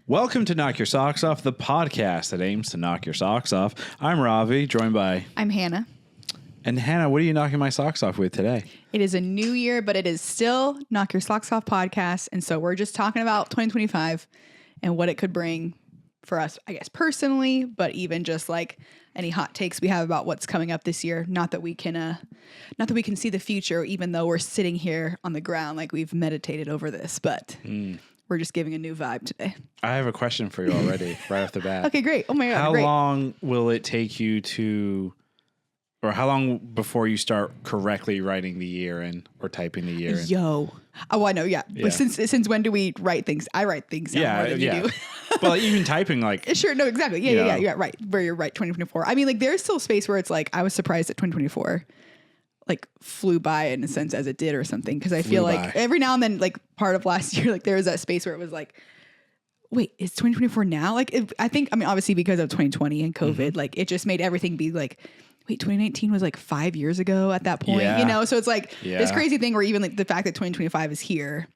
Welcome to Knock Your Socks Off, the podcast that aims to knock your socks off. I'm Ravi, joined by... I'm Hannah. And Hannah, what are you knocking my socks off with today? It is a new year, but it is still Knock Your Socks Off podcast. And so we're just talking about 2025 and what it could bring for us, I guess, personally, but even just like any hot takes we have about what's coming up this year. Not that we can see the future, even though we're sitting here on the ground like we've meditated over this, but... We're just giving a new vibe today. I have a question for you already, right off the bat. Okay, great. Oh my God, How great. long will it take you to, or how long before you start correctly writing the year in or typing the year in? Yo. Oh, I know, yeah. Yeah. But since when do we write things? I write things down more than you do. Well, even typing like... Sure, no, exactly. Yeah, you're right. Where you're right, 2024. I mean, like, there's still space where it's like, I was surprised that 2024 like flew by in a sense as it did or something. Cause I feel like every now and then, like part of last year, like there was that space where it was like, wait, is 2024 now? Like, I think, I mean, obviously because of 2020 and COVID, like it just made everything be like, wait, 2019 was like 5 years ago at that point, you know? So it's like this crazy thing where even like the fact that 2025 is here,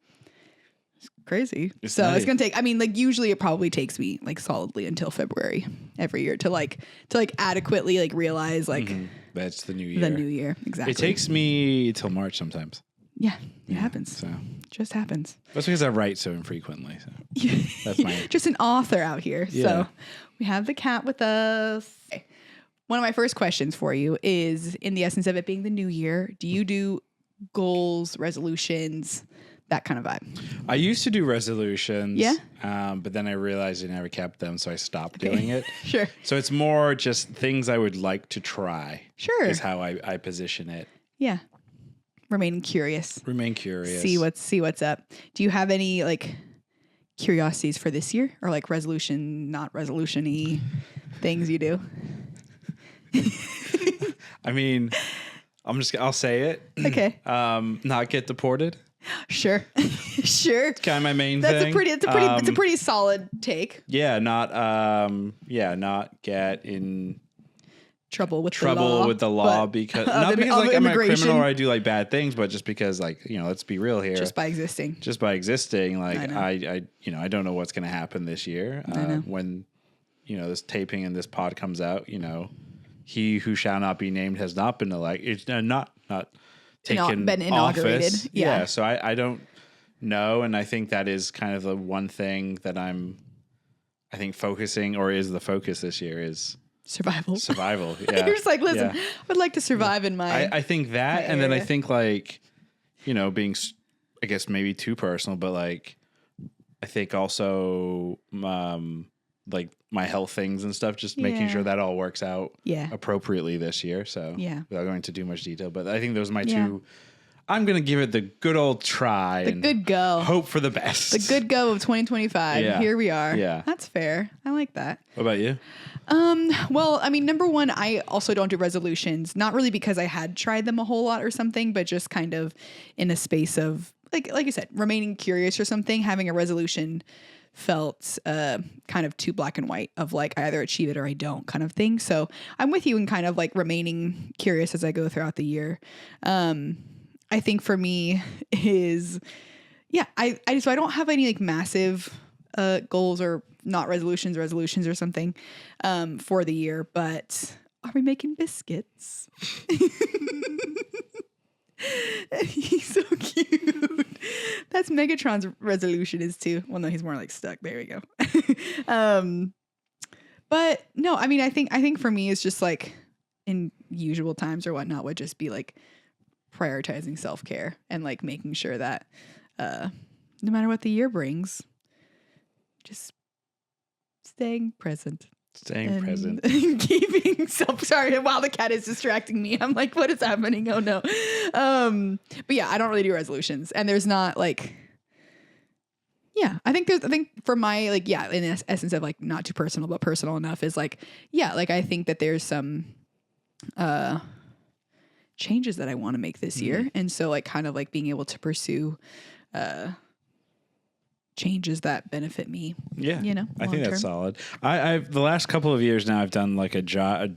it's crazy. It's going to take, I mean, like usually it probably takes me like solidly until February every year to adequately like realize like, that's the new year. The new year, exactly. It takes me till March sometimes. Yeah, it happens. So just happens. That's because I write so infrequently. So that's my just an author out here. Yeah. So we have the cat with us. One of my first questions for you is, in the essence of it being the new year, do you do goals, resolutions, that kind of vibe? I used to do resolutions. Yeah. But then I realized I never kept them, so I stopped doing it. Sure. So it's more just things I would like to try. Sure. Is how I position it. Yeah. Remain curious. See what's up. Do you have any like curiosities for this year, or like not resolution-y things you do? I mean, I'll say it. Okay. Not get deported. Sure. Sure. It's kind of my main thing. It's a pretty solid take. Yeah, not get in trouble with the law because not because like I'm a criminal or I do like bad things, but just because like, you know, let's be real here. Just by existing, like I don't know what's going to happen this year when, you know, this taping and this pod comes out, you know, he who shall not be named has not been elected. It's not been inaugurated. Office. Yeah. So I don't know. And I think that is kind of the one thing that I think focusing, or is the focus this year, is survival. Yeah. You're just like, listen, I would like to survive in my. I think that. And then I think like, you know, being, I guess maybe too personal, but like, I think also, like my health things and stuff, just making sure that all works out appropriately this year. So without going into too much detail, but I think those are my two. I'm going to give it the good old try. Good go. Hope for the best. The good go of 2025. Yeah. Here we are. Yeah. That's fair. I like that. What about you? Well, I mean, number one, I also don't do resolutions, not really because I had tried them a whole lot or something, but just kind of in a space of like you said, remaining curious or something. Having a resolution felt kind of too black and white of like I either achieve it or I don't kind of thing. So I'm with you in kind of like remaining curious as I go throughout the year. I think for me is, I don't have any like massive goals or not resolutions or something for the year, but are we making biscuits? He's so cute. That's Megatron's resolution is too. Well, no, he's more like stuck. There we go. But no, I mean, I think for me it's just like in usual times or whatnot would just be like prioritizing self-care and like making sure that no matter what the year brings, just staying present. Keeping sorry, while the cat is distracting me. I'm like, what is happening? Oh no. But yeah, I don't really do resolutions. And there's not like, I think for my like, in essence of like not too personal, but personal enough is like, like I think that there's some changes that I want to make this year. And so like kind of like being able to pursue changes that benefit me. Yeah. You know, I think that's solid. I've the last couple of years now I've done like a dry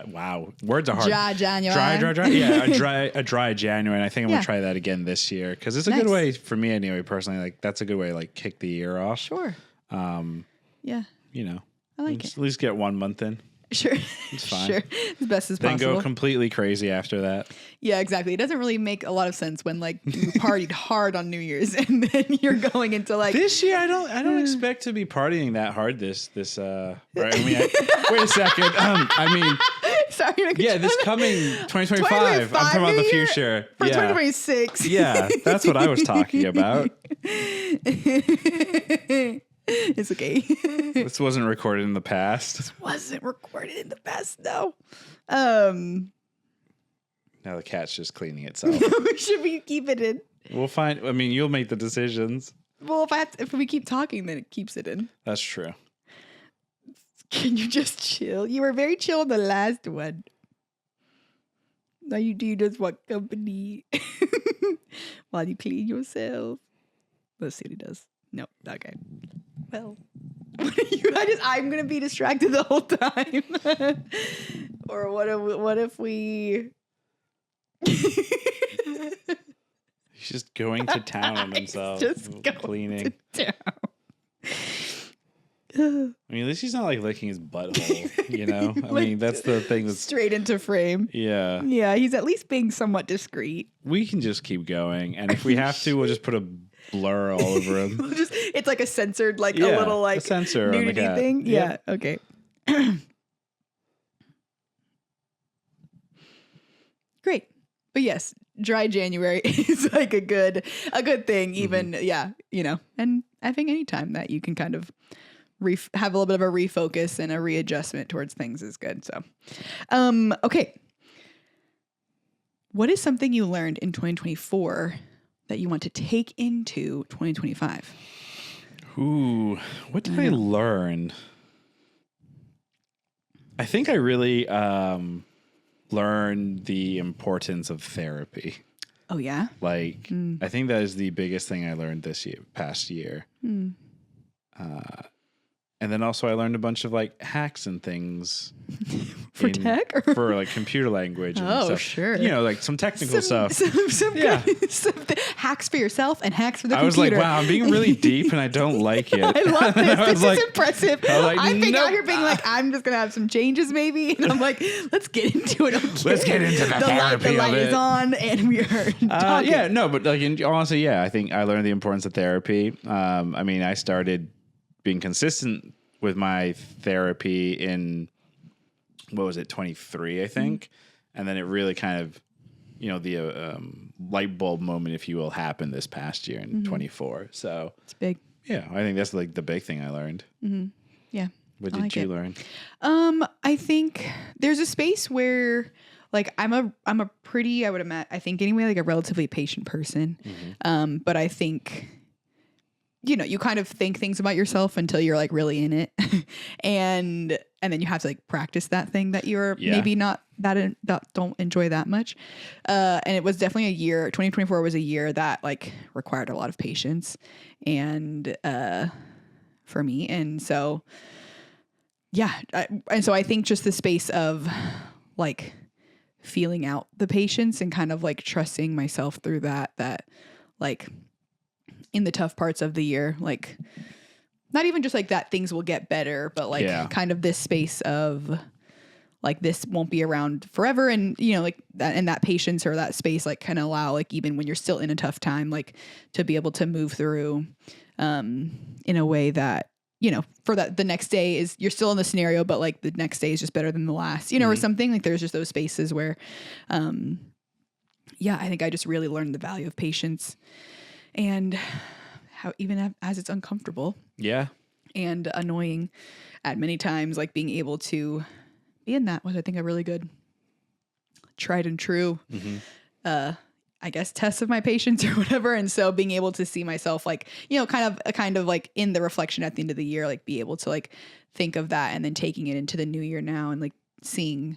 wow, words are hard. Dry January. Yeah, a dry January. And I think I'm gonna try that again this year because it's a good way for me anyway. Personally, like that's a good way to like kick the year off. Sure. Yeah. You know, I like it. At least get 1 month in. Sure. It's fine. Sure. As best as then possible. Go completely crazy after that. Yeah, exactly. It doesn't really make a lot of sense when like you partied hard on New Year's and then you're going into like this year. I don't expect to be partying that hard. This. Right, wait a second. I mean, sorry. This coming 2025. I'm talking about the future. For 2026. Yeah, that's what I was talking about. It's okay. This wasn't recorded in the past. No. Now the cat's just cleaning itself. Should we keep it in? We'll find. I mean, you'll make the decisions. Well, if we keep talking, then it keeps it in. That's true. Can you just chill? You were very chill on the last one. Now you just want company while you clean yourself. Let's see what he does. No, okay. Well, I'm gonna be distracted the whole time. Or what if we? He's just going to town on himself. Just cleaning. To town. I mean, at least he's not like licking his butthole, you know? I mean, that's the thing that's straight into frame. Yeah. Yeah, he's at least being somewhat discreet. We can just keep going. And if we have to, we'll just put a blur all over him. It's like a censored, like a little like a sensor nudity on the cat. thing. Yep. Yeah. Okay. Great. But yes, dry January is like a good thing. Even you know, and I think anytime that you can kind of have a little bit of a refocus and a readjustment towards things is good. So, okay. What is something you learned in 2024 that you want to take into 2025? Ooh, what did I learn? I think I really learned the importance of therapy. Oh, yeah? Like, I think that is the biggest thing I learned past year. And then also I learned a bunch of like hacks and things for tech or for like computer language. And oh, stuff. Sure. You know, like some technical stuff. Some hacks for yourself and hacks for the computer. I was like, wow, I'm being really deep and I don't like it. I love this. This is impressive. I'm being out here being like, I'm just going to have some changes maybe. And I'm like, let's get into it. Okay. Let's get into the therapy the light is on and we are talking. Yeah, no, but like honestly, I think I learned the importance of therapy. I mean, I started being consistent with my therapy in, 23, I think. And then it really kind of, the light bulb moment, if you will, happened this past year in 24. So it's big. Yeah, I think that's like the big thing I learned. Yeah. What did you learn? I think there's a space where like I'm a pretty, I think anyway, like a relatively patient person. But I think, you kind of think things about yourself until you're like really in it. and then you have to like practice that thing that you're maybe not that don't enjoy that much. And it was definitely a year, 2024 was a year that like required a lot of patience and, for me. And so, so I think just the space of like feeling out the patience and kind of like trusting myself through that like, in the tough parts of the year, like not even just like that things will get better, but like kind of this space of like, this won't be around forever. And, like that, and that patience or that space, like kind of allow, like, even when you're still in a tough time, like to be able to move through, in a way that, for that, the next day is, you're still in the scenario, but like the next day is just better than the last, or something. Like there's just those spaces where, I think I just really learned the value of patience. And how even as it's uncomfortable, and annoying at many times, like being able to be in that was, I think, a really good tried and true, I guess, test of my patience or whatever. And so being able to see myself like, kind of like in the reflection at the end of the year, like be able to like think of that and then taking it into the new year now and like seeing,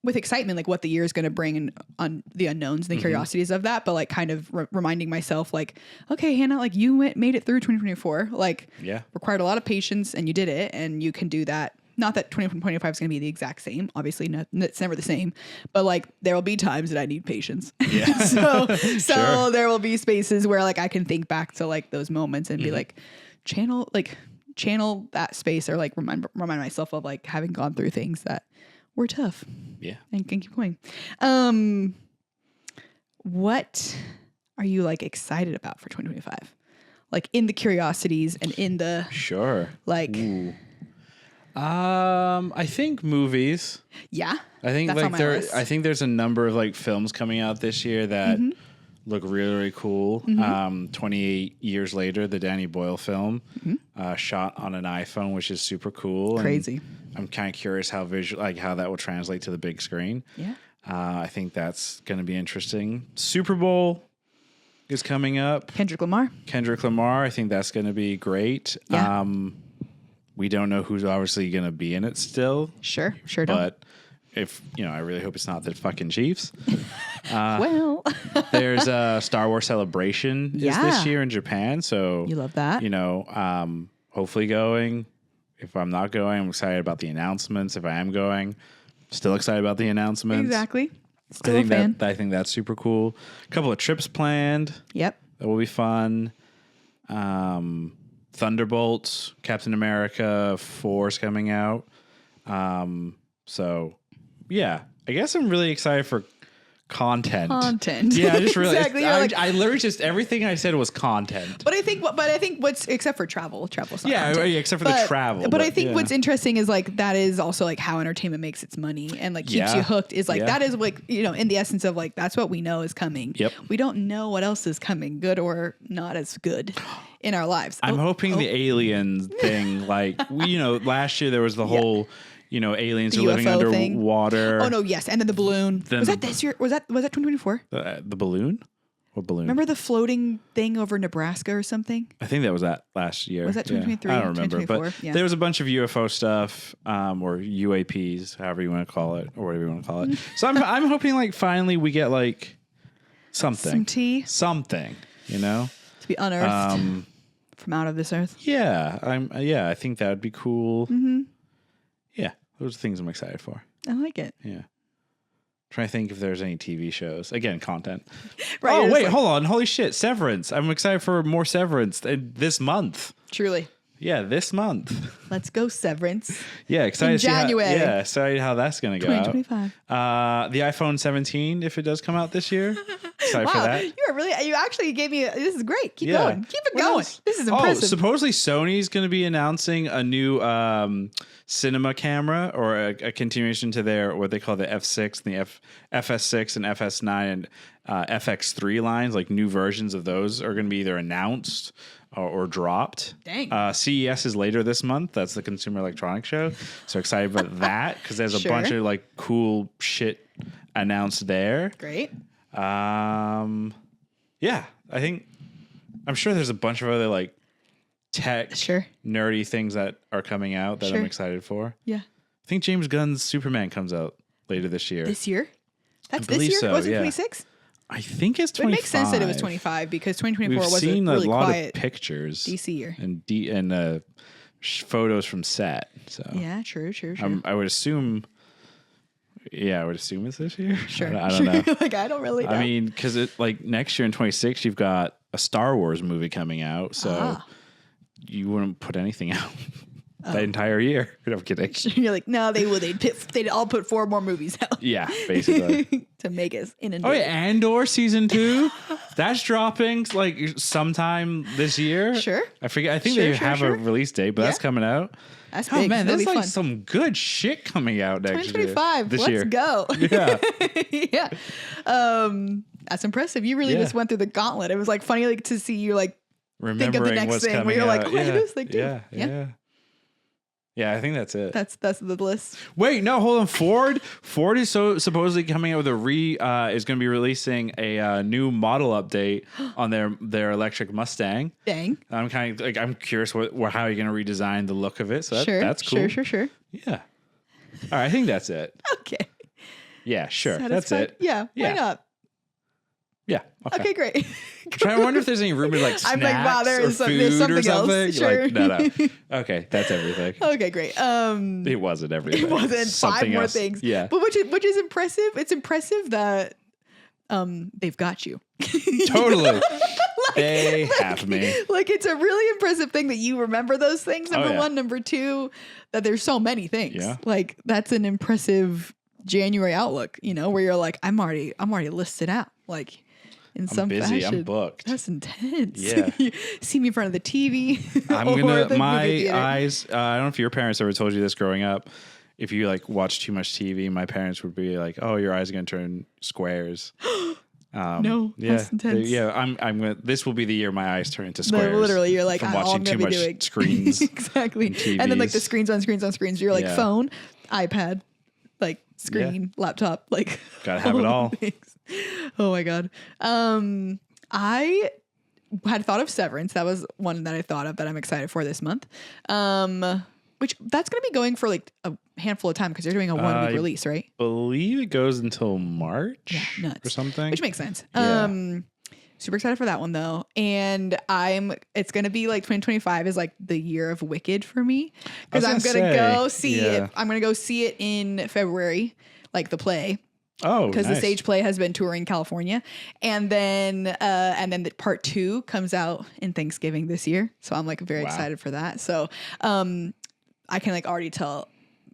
with excitement, like what the year is going to bring and on the unknowns and the curiosities of that, but like kind of reminding myself like, okay, Hannah, like you made it through 2024, like required a lot of patience and you did it and you can do that. Not that 2025 is going to be the exact same. Obviously, it's never the same, but like there will be times that I need patience. Yeah. so there will be spaces where like I can think back to like those moments and be like, channel that space, or like remind myself of like having gone through things that were tough. Yeah. And can keep going. What are you like excited about for 2025? Like in the curiosities and in the like. Ooh. I think movies. Yeah. I think like I think there's a number of like films coming out this year that look really, really cool. 28 years later, the Danny Boyle film, shot on an iPhone, which is super cool. Crazy. And I'm kind of curious how how that will translate to the big screen. Yeah. I think that's going to be interesting. Super Bowl is coming up. Kendrick Lamar. I think that's going to be great. Yeah. We don't know who's obviously going to be in it still. Sure. But if, I really hope it's not the fucking Chiefs. Well. There's a Star Wars Celebration is this year in Japan. So you love that. Hopefully going. If I'm not going, I'm excited about the announcements. If I am going, still excited about the announcements. Exactly. Still a fan. I think that's super cool. A couple of trips planned. Yep. That will be fun. Thunderbolts, Captain America 4 is coming out. So, yeah. I guess I'm really excited for content. Yeah, I just realized. Exactly. I literally just everything I said was content. But I think what's except for travel's not content. Yeah, except for the travel. But I think what's interesting is like that is also like how entertainment makes its money and like keeps you hooked is like that is like in the essence of like that's what we know is coming. Yep. We don't know what else is coming, good or not as good in our lives. I'm hoping the alien thing, like last year there was the whole aliens are living underwater. Oh no, yes, and then the balloon. Was that this year? Was that 2024? The balloon? What balloon? Remember the floating thing over Nebraska or something? I think that was that last year. Was that 2023? I don't remember, but there was a bunch of UFO stuff, or UAPs, however you want to call it, or whatever you want to call it. So I'm hoping like finally we get like something, some tea, something, to be unearthed from out of this earth. Yeah, I think that would be cool. Mm-hmm. Yeah, those are things I'm excited for. I like it. Yeah. Trying to think if there's any TV shows. Again, content. Right. Oh, wait, hold on. Holy shit. Severance. I'm excited for more Severance this month. Truly. Yeah, this month. Let's go Severance. Yeah, excited in to see January. excited how that's going to go 2025. out. The iPhone 17, if it does come out this year. Excited for that. You actually gave me, this is great. Keep going. Keep it going. This is impressive. Supposedly Sony's going to be announcing a new cinema camera or a continuation to their, what they call the F6 and the FS6 and FS9 and FX3 lines, like new versions of those are going to be either announced or dropped. Dang. CES is later this month. That's the Consumer Electronics Show. So excited about that because there's a bunch of like cool shit announced there. Great. Yeah, I'm sure there's a bunch of other like tech nerdy things that are coming out that I'm excited for. Yeah. I think James Gunn's Superman comes out later this year. This year? That's this year? So, was it 26? I think it's 25. It makes sense that it was 25 because 2024 was seen a really lot quiet of pictures DC year and photos from set. So yeah, true. I would assume. Yeah, I would assume it's this year. Sure, I don't know. Like I don't really know. I mean, because next year in 26, you've got a Star Wars movie coming out, so you wouldn't put anything out. That entire year. I'm kidding. You're like, no, they would. They'd all put 4 more movies out. Yeah, basically. To make us inundated. Oh, yeah, Andor season 2. That's dropping like sometime this year. Sure. I forget. I think they have a release date, but that's coming out. That's big. Oh, man, there's like some good shit coming out next year. 2025. Let's go. Yeah. Yeah. That's impressive. You really just went through the gauntlet. It was like funny like to see you like think of the next thing where you're like, oh, I was like, Yeah, I think that's it. That's the list. Wait, no, hold on. Ford is supposedly coming out with is going to be releasing a new model update on their electric Mustang. Dang. I'm kind of like I'm curious how you're going to redesign the look of it. So that's cool. Sure. Yeah. All right, I think that's it. Okay. Yeah, sure. Satisfied? That's it. Yeah. Why not? Yeah. Okay, great. I wonder if there's any rumors like snacks I'm like, wow, there's something or something. else. Sure. Like, no. Okay, that's everything. Okay, great. It wasn't everything. It wasn't something 5 more else. Things. Yeah. But which is impressive. It's impressive that they've got you. Totally. They have me. Like, it's a really impressive thing that you remember those things. Number one. Number two, that there's so many things. Yeah. Like, that's an impressive January outlook, you know, where you're like, I'm already listed out. Like, in some busy. fashion. I'm booked. That's intense. Yeah. You see me in front of the TV. My eyes, I don't know if your parents ever told you this growing up. If you like watch too much TV, my parents would be like, "Oh, your eyes are going to turn squares." No, yeah, that's intense. I'm gonna. This will be the year my eyes turn into squares. No, literally, you're like, from watching too much screens. Exactly, and then like the screens on screens on screens. You're like phone, iPad, like screen, laptop, like gotta have it all. Things. Oh my god. I had thought of Severance. That was one that I thought of that I'm excited for this month. Which that's going to be going for like a handful of time because they're doing a 1 week release, right? I believe it goes until March or something. Which makes sense. Yeah. Super excited for that one though. And it's going to be like 2025 is like the year of Wicked for me because I'm going to go see it. I'm going to go see it in February, like the play. Oh, because the stage play has been touring California, and then the part 2 comes out in Thanksgiving this year. So I'm like very excited for that. So I can like already tell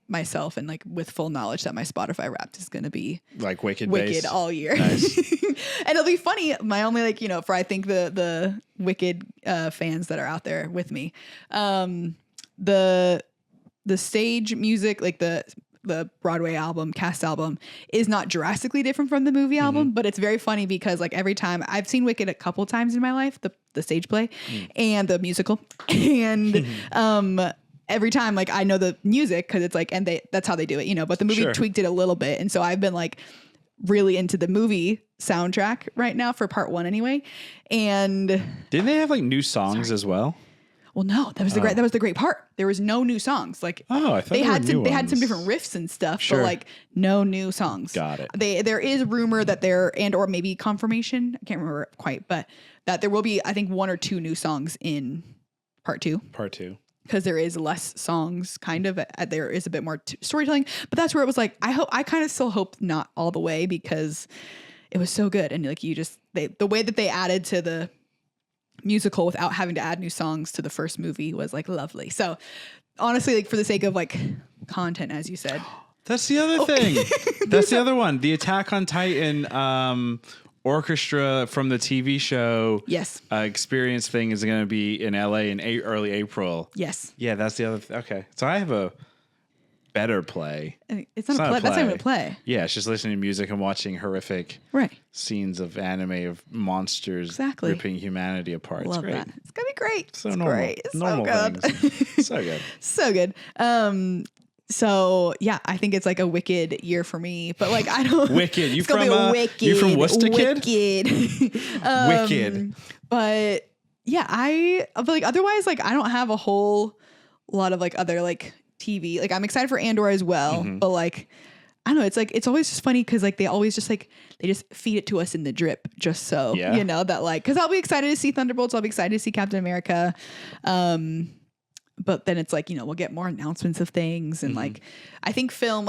myself and like with full knowledge that my Spotify Wrapped is going to be like Wicked all year. Nice. And it'll be funny. My only like, you know, for I think the Wicked fans that are out there with me, the stage music, like the Broadway album, cast album is not drastically different from the movie album, but it's very funny because like every time I've seen Wicked a couple times in my life, the stage play and the musical, and every time like I know the music because it's like, and that's how they do it, you know, but the movie tweaked it a little bit. And so I've been like really into the movie soundtrack right now for part 1 anyway. And didn't they have like new songs as well? Well, no, that was the great part. There was no new songs. Like, I thought they had some different riffs and stuff, but like no new songs. Got it. There is rumor that or maybe confirmation. I can't remember quite, but that there will be, I think, 1 or 2 new songs in part 2. Part 2. Because there is less songs, kind of. There is a bit more storytelling, but that's where it was like, I kind of still hope not all the way because it was so good. And like the way that they added to the musical without having to add new songs to the first movie was like lovely. So honestly, like for the sake of like content, as you said, that's the other thing. That's the other one. The Attack on Titan orchestra from the TV show. Yes. Experience thing is going to be in LA in early April. Yes. Yeah, that's the other. Okay, so I have a better play. It's not a play. That's not even a play. Yeah, it's just listening to music and watching horrific scenes of anime of monsters ripping humanity apart. Love that. It's gonna be great. So normal. Great. It's normal so good. Things. So good. So good. So yeah, I think it's like a Wicked year for me, but like I don't. Wicked. You from Worcester, kid? Wicked. But yeah, but like otherwise, like I don't have a whole lot of like other like TV. Like I'm excited for Andor as well, but like I don't know. It's like it's always just funny because like they always just like they just feed it to us in the drip, just so you know that like because I'll be excited to see Thunderbolts. I'll be excited to see Captain America. But then it's like, you know, we'll get more announcements of things. And like, I think films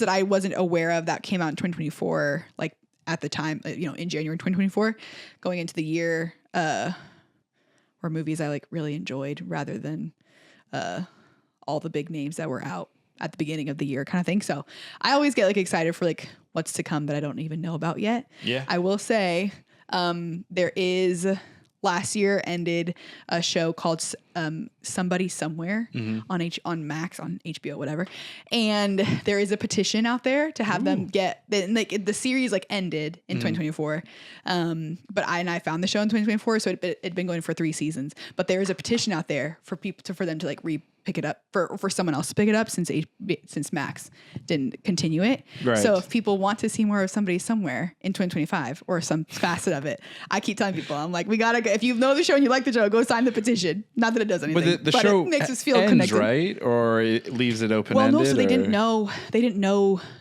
that I wasn't aware of that came out in 2024, like at the time, you know, in January 2024, going into the year, were movies I like really enjoyed rather than all the big names that were out at the beginning of the year kind of thing. So I always get like excited for like what's to come that I don't even know about yet. Yeah. I will say there is... Last year ended a show called Somebody Somewhere on Max, on HBO, whatever. And there is a petition out there to have them get the series like ended in 2024. But I found the show in 2024, so it'd been going for 3 seasons. But there is a petition out there for people for them to like pick it up for someone else to pick it up since Max didn't continue it. Right. So if people want to see more of Somebody Somewhere in 2025 or some facet of it, I keep telling people, I'm like, we gotta go. If you know the show and you like the show, go sign the petition. Not that it does anything, but the show it makes us feel ends, connected, right? Or it leaves it open ended. Well, no, so they didn't know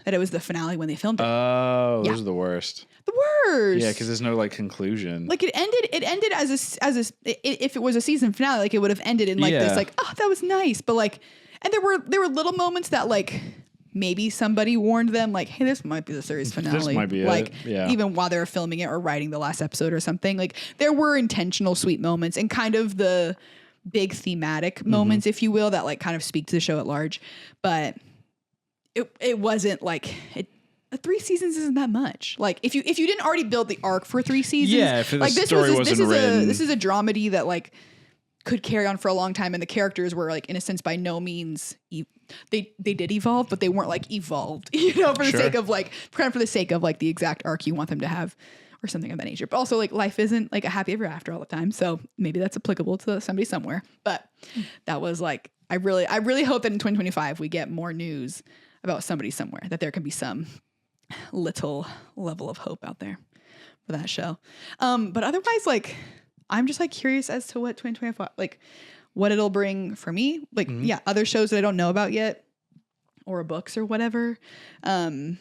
that it was the finale when they filmed it. Oh, those are the worst. The worst. Yeah, because there's no like conclusion. Like it ended as if it was a season finale, like it would have ended in like this, like, oh, that was nice. But like, and there were little moments that like maybe somebody warned them like, hey, this might be the series finale. This might be like, it. Yeah. even while they were filming it or writing the last episode or something. Like, there were intentional sweet moments and kind of the big thematic moments, if you will, that like kind of speak to the show at large. But it wasn't like 3 seasons isn't that much. Like, if you didn't already build the arc for 3 seasons, if the like this is a dramedy that like could carry on for a long time, and the characters were like, in a sense, by no means they did evolve, but they weren't like evolved, for the sake of like the exact arc you want them to have or something of that nature. But also, like, life isn't like a happy ever after all the time, so maybe that's applicable to somebody somewhere. But that was like, I really hope that in 2025 we get more news about somebody somewhere, that there can be some little level of hope out there for that show. But otherwise, like, I'm just like curious as to what 2025, like what it'll bring for me. Like, other shows that I don't know about yet, or books or whatever, to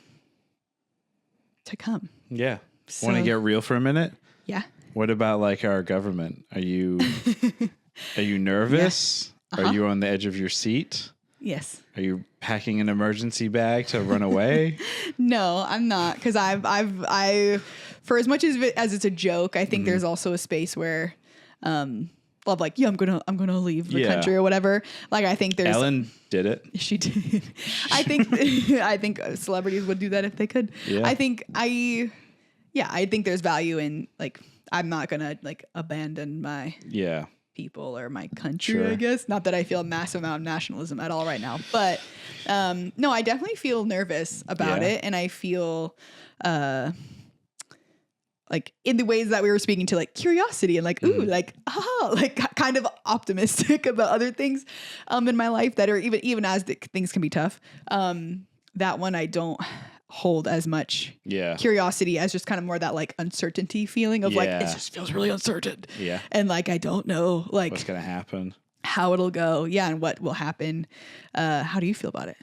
come. Yeah. So, want to get real for a minute? Yeah. What about like our government? Are you nervous? Yeah. Are you on the edge of your seat? Yes. Are you packing an emergency bag to run away? No, I'm not, because I've for as much as it's a joke, I think there's also a space where, I'm gonna leave the country or whatever. Like, I think there's Ellen did it. She did. I think celebrities would do that if they could. Yeah. I think there's value in, like, I'm not gonna like abandon my people or my country, I guess. Not that I feel a massive amount of nationalism at all right now, but no, I definitely feel nervous about it, and I feel like in the ways that we were speaking to, like curiosity and like like kind of optimistic about other things in my life that are even as things can be tough. That one I don't hold as much curiosity as just kind of more that like uncertainty feeling of like, it just feels really uncertain. Yeah. And like, I don't know like what's going to happen, how it'll go. Yeah. And what will happen. How do you feel about it?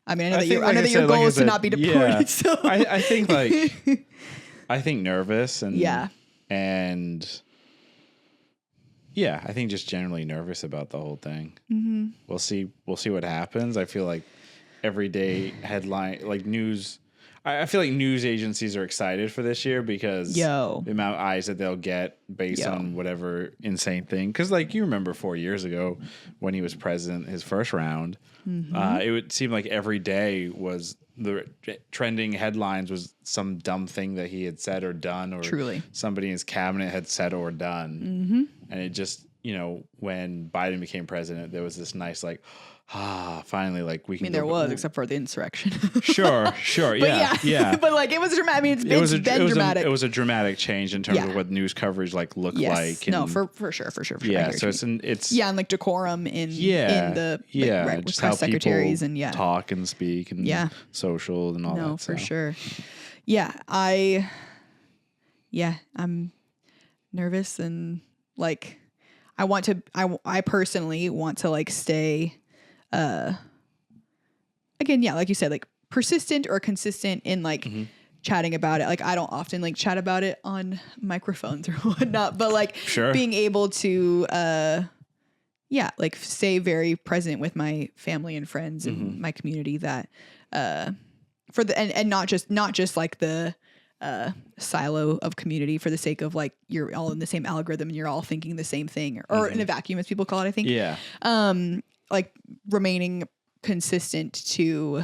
I mean, I know that your goal is to not be deported. Yeah. So I think like, I think nervous and I think just generally nervous about the whole thing. Mm-hmm. We'll see what happens. I feel like everyday headline, like news, I feel like news agencies are excited for this year because the amount of eyes that they'll get based on whatever insane thing. Because like you remember 4 years ago when he was president, his first round, it would seem like every day was the trending headlines was some dumb thing that he had said or done, or somebody in his cabinet had said or done. And it just, when Biden became president, there was this nice like, finally, like we can. I mean, there was, except for the insurrection. Sure, yeah. But like, it was dramatic. I mean, it's been dramatic. It was a dramatic change in terms of what news coverage like looked like. And, no, for sure. Yeah, so it's and like decorum in the with just press how secretaries people and talk and speak and social and all that. No, for sure. Yeah, I'm nervous and like I personally want to like stay. Again, like you said, like persistent or consistent in like chatting about it. Like, I don't often like chat about it on microphones or whatnot, but like being able to, like stay very present with my family and friends and my community that, and not just like the, silo of community for the sake of like, you're all in the same algorithm and you're all thinking the same thing or in a vacuum, as people call it, I think. Yeah. Like remaining consistent to,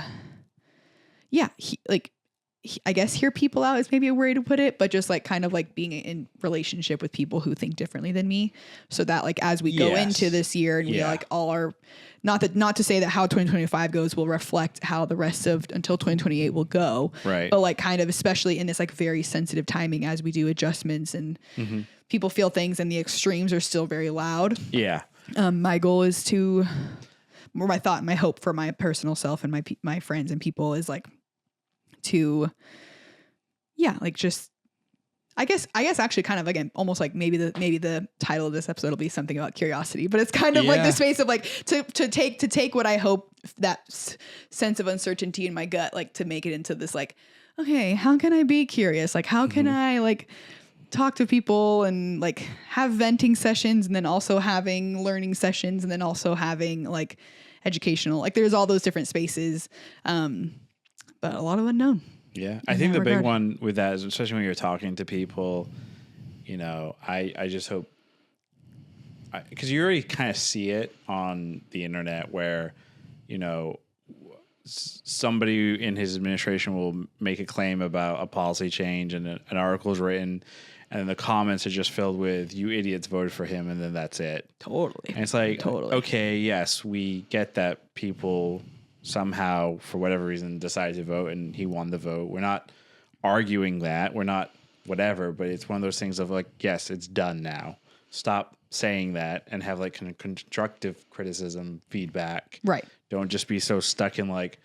I guess hear people out is maybe a way to put it, but just like kind of like being in relationship with people who think differently than me, so that like as we go into this year and we like all are not to say that how 2025 goes will reflect how the rest of until 2028 will go, right? But like kind of especially in this like very sensitive timing as we do adjustments and people feel things and the extremes are still very loud. Yeah. My goal is to, or my thought and my hope for my personal self and my friends and people is like to, like just, I guess actually kind of, again, almost like maybe the title of this episode will be something about curiosity, but it's kind of like the space of like to take what I hope, that sense of uncertainty in my gut, like to make it into this like, okay, how can I be curious? Like, how can I like talk to people and like have venting sessions, and then also having learning sessions, and then also having like educational, like there's all those different spaces. But a lot of unknown. Yeah. I think the big one with that is, especially when you're talking to people, you know, I just hope, because you already kind of see it on the internet where, you know, somebody in his administration will make a claim about a policy change, and an article is written, and then the comments are just filled with, you idiots voted for him, and then that's it. Totally. And it's like, okay, yes, we get that people somehow, for whatever reason, decided to vote and he won the vote. We're not arguing that. We're not whatever, but it's one of those things of like, yes, it's done now. Stop saying that and have like constructive criticism, feedback. Right. Don't just be so stuck in like,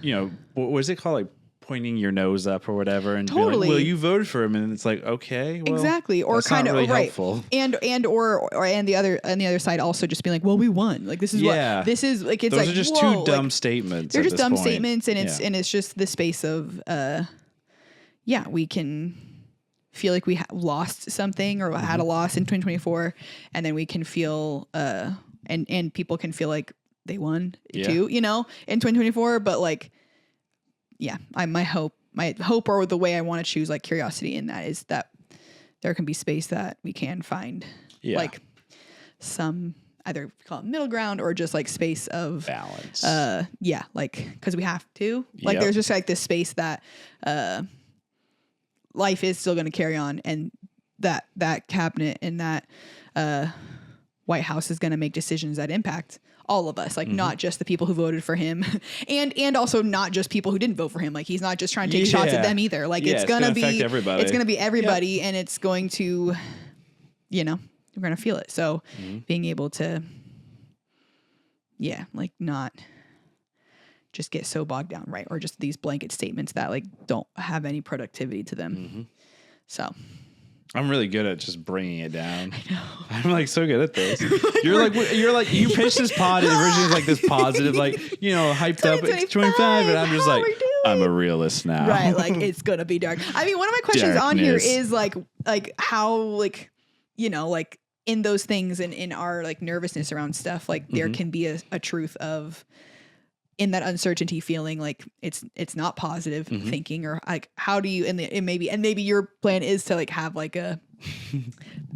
you know, what was it called? Like pointing your nose up or whatever, and be like, well, you voted for him, and it's like, okay, well, exactly, or kind of really helpful. And the other side also just being like, well, we won. Like this is what this is like. It's those like are just two dumb statements. They're just dumb statements, and it's just the space of we can feel like we lost something or had a loss in 2024, and then we can feel and people can feel like they won too, you know, in 2024, but like. Yeah, my hope or the way I want to choose like curiosity in that is that there can be space that we can find like some either call it middle ground or just like space of balance. Like because we have to. Like there's just like this space that life is still going to carry on, and that cabinet and that White House is going to make decisions that impact all of us, like not just the people who voted for him and also not just people who didn't vote for him. Like he's not just trying to take shots at them either. Like it's going to be everybody. It's going to be everybody, and it's going to, you know, we're going to feel it. So being able to, like not just get so bogged down, right? Or just these blanket statements that like don't have any productivity to them. So I'm really good at just bringing it down. I know. I'm like so good at this. You're like you pitched this pod and originally was like this positive, like, you know, hyped up. It's 25, and I'm just like, I'm a realist now. Right, like it's gonna be dark. I mean, one of my questions on here is like how, like, you know, like in those things and in our like nervousness around stuff, like there can be a truth of in that uncertainty feeling like it's not positive thinking, or like how do you and maybe your plan is to like have like a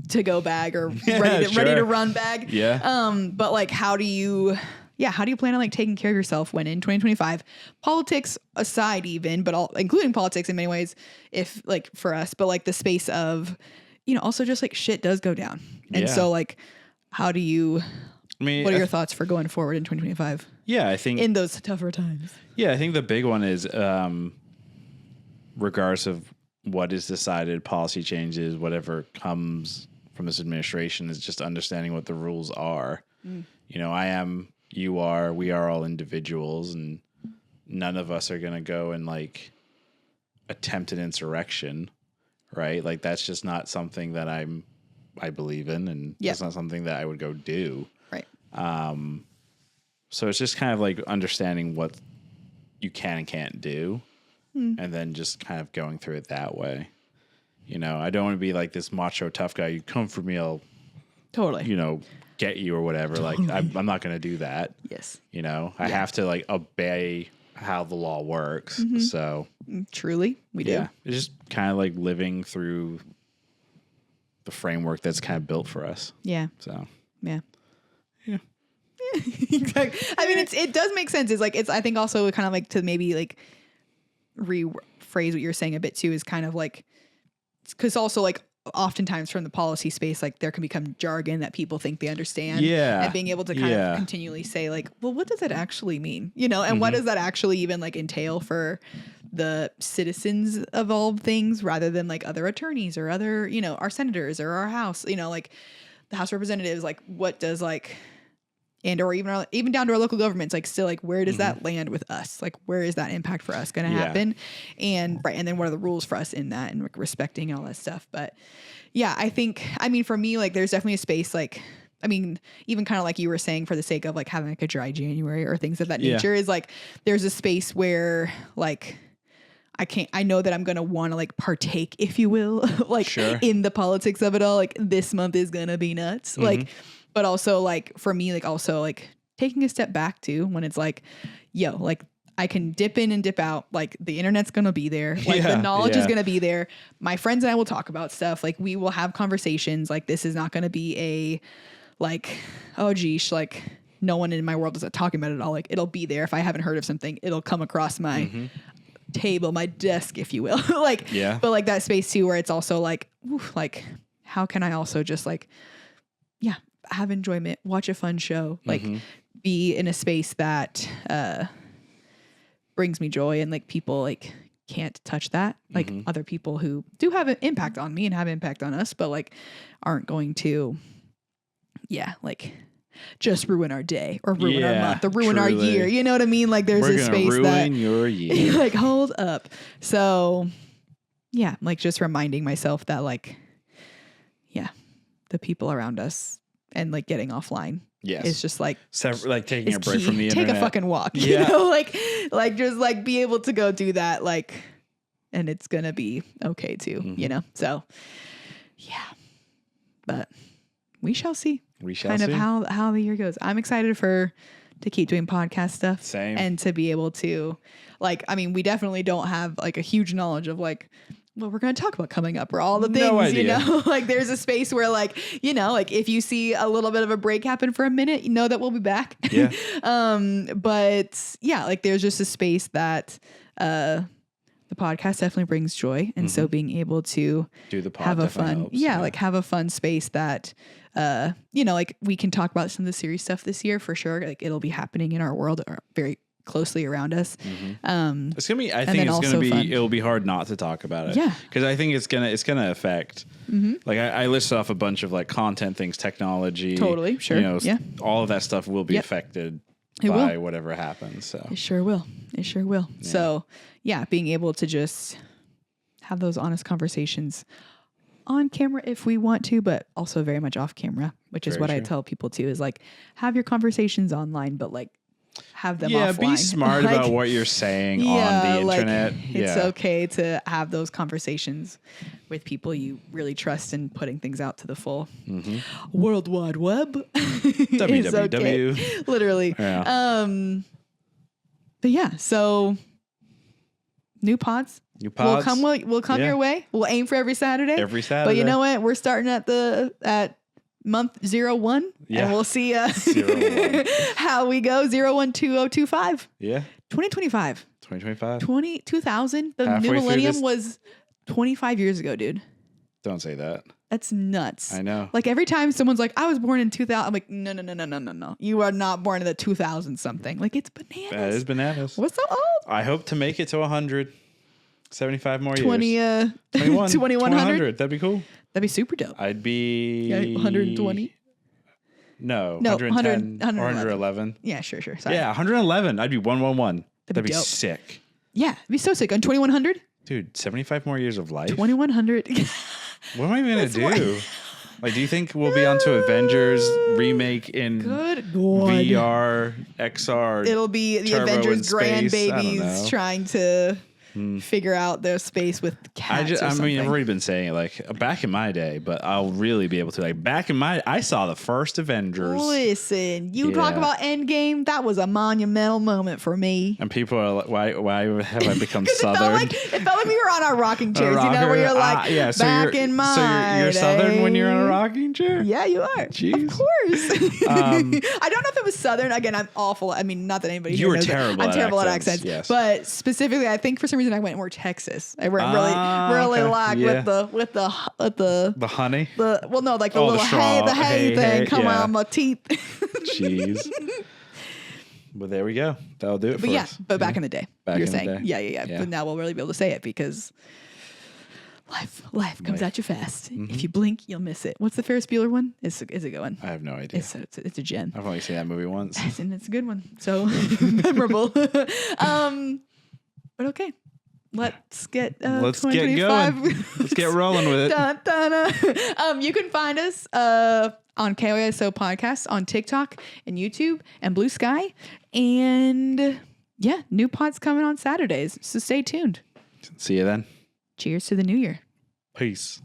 to go bag or ready to run bag. But like how do you plan on like taking care of yourself when in 2025, politics aside even, but including politics in many ways, if like for us, but like the space of, you know, also just like shit does go down. And so like how do you what are your thoughts for going forward in 2025? Yeah, I think in those tougher times. Yeah, I think the big one is regardless of what is decided, policy changes, whatever comes from this administration, is just understanding what the rules are. You know, I am, you are, we are all individuals, and none of us are going to go and like attempt an insurrection, right? Like that's just not something that I believe in, and that's not something that I would go do. Right. So it's just kind of like understanding what you can and can't do, and then just kind of going through it that way. You know, I don't want to be like this macho tough guy. You come for me, I'll totally, you know, get you or whatever. Totally. Like I'm not going to do that. Yes. You know, I have to like obey how the law works. So truly, we do. Yeah, it's just kind of like living through the framework that's kind of built for us. Yeah. So yeah. Exactly. I mean, it does make sense. It's like, I think also kind of like to maybe like rephrase what you're saying a bit too, is kind of like, because also like oftentimes from the policy space, like there can become jargon that people think they understand. Yeah. And being able to kind of continually say like, well, what does that actually mean? You know, and what does that actually even like entail for the citizens of all things, rather than like other attorneys or other, you know, our senators or our House, you know, like the House of Representatives, like what does like, and or even down to our local governments, like still like where does that land with us? Like where is that impact for us going to happen? And and then what are the rules for us in that, and like respecting and all that stuff. But yeah, I think, I mean, for me, like there's definitely a space, like, I mean, even kind of like you were saying, for the sake of like having like a dry January or things of that nature, is like there's a space where like I know that I'm going to want to like partake, if you will, like in the politics of it all. Like this month is going to be nuts. Like, but also like for me, like also like taking a step back too, when it's like, yo, like I can dip in and dip out. Like the internet's going to be there. Like the knowledge is going to be there. My friends and I will talk about stuff. Like we will have conversations. Like this is not going to be a like, oh geesh, like no one in my world is talking about it at all. Like it'll be there. If I haven't heard of something, it'll come across my table, my desk, if you will. Like, but like that space too, where it's also like, oof, like how can I also just like, have enjoyment, watch a fun show, like be in a space that, brings me joy, and like people like can't touch that. Like other people who do have an impact on me and have impact on us, but like aren't going to, like just ruin our day or ruin our month or ruin our year. You know what I mean? Like there's a space ruin that your year. Like hold up. So like just reminding myself that like, the people around us and like getting offline. Yes. It's just like like taking a break from the internet. Take a fucking walk. You know, like just like be able to go do that, like, and it's gonna be okay too, you know? So but we shall see. We shall see. Kind of how the year goes. I'm excited to keep doing podcast stuff. Same. And to be able to like, I mean, we definitely don't have like a huge knowledge of like what we're going to talk about coming up or all the things, you know, like there's a space where like, you know, like if you see a little bit of a break happen for a minute, you know that we'll be back. Yeah. But like there's just a space that, the podcast definitely brings joy. And so being able to do the pod have a fun, helps, like have a fun space that, you know, like we can talk about some of the serious stuff this year for sure. Like it'll be happening in our world or very closely around us. It's gonna be, I think it's gonna be fun. It'll be hard not to talk about it. Yeah. Because I think it's gonna affect like I listed off a bunch of like content things, technology. Totally, sure. You know, all of that stuff will be affected by whatever happens. So it sure will. It sure will. Yeah. So being able to just have those honest conversations on camera if we want to, but also very much off camera, which is what I tell people too, is like have your conversations online, but like have them offline. Be smart about what you're saying on the internet. It's okay to have those conversations with people you really trust and putting things out to the full World Wide Web. www. Okay. Literally. Yeah. But so new pods. We'll come your way. We'll aim for every Saturday. But you know what? We're starting at month 01. And we'll see how we go. 012025. Yeah. 2025. 2000. The Halfway new millennium was 25 years ago, dude. Don't say that. That's nuts. I know. Like every time someone's like, I was born in 2000. I'm like, no. You are not born in the 2000 something. Like it's bananas. That is bananas. What's so old? I hope to make it to 100. 75 more years. 2100. That'd be cool. That'd be super dope. I'd be 120. No, 110 or 111. Yeah, sure. Sorry. Yeah, 111. I'd be 111. That'd be sick. Yeah, it'd be so sick. On 2100? Dude, 75 more years of life. 2100. What am I going to do? Like, do you think we'll be onto Avengers remake in VR, XR? It'll be the Avengers grandbabies trying to figure out their space with cats. I've already been saying it like back in my day, but I'll really be able to like back in I saw the first Avengers. Listen, you talk about Endgame, that was a monumental moment for me. And people are like, why have I become Southern? It felt like we were on our rocking chairs, you know, where you're like, back in my So you're Southern when you're on a rocking chair? Yeah, you are. Jeez. Of course. I don't know if it was Southern. Again, I'm awful. I mean, not that anybody here knows terrible. I'm terrible at accents. Yes. But specifically, I think for some reason I went more Texas. I went really like with the honey. The little hay thing come on my teeth. Jeez. Well, there we go. That'll do it for us. But back in the day, you're saying, yeah. But now we'll really be able to say it because life comes at you fast. If you blink, you'll miss it. What's the Ferris Bueller one? Is a good one. I have no idea. It's a gem. I've only seen that movie once, and it's a good one. So memorable. But okay. Let's get going. Let's get rolling with it. Dun, dun, you can find us on KYSO Podcast on TikTok and YouTube and Blue Sky. And new pods coming on Saturdays. So stay tuned. See you then. Cheers to the new year. Peace.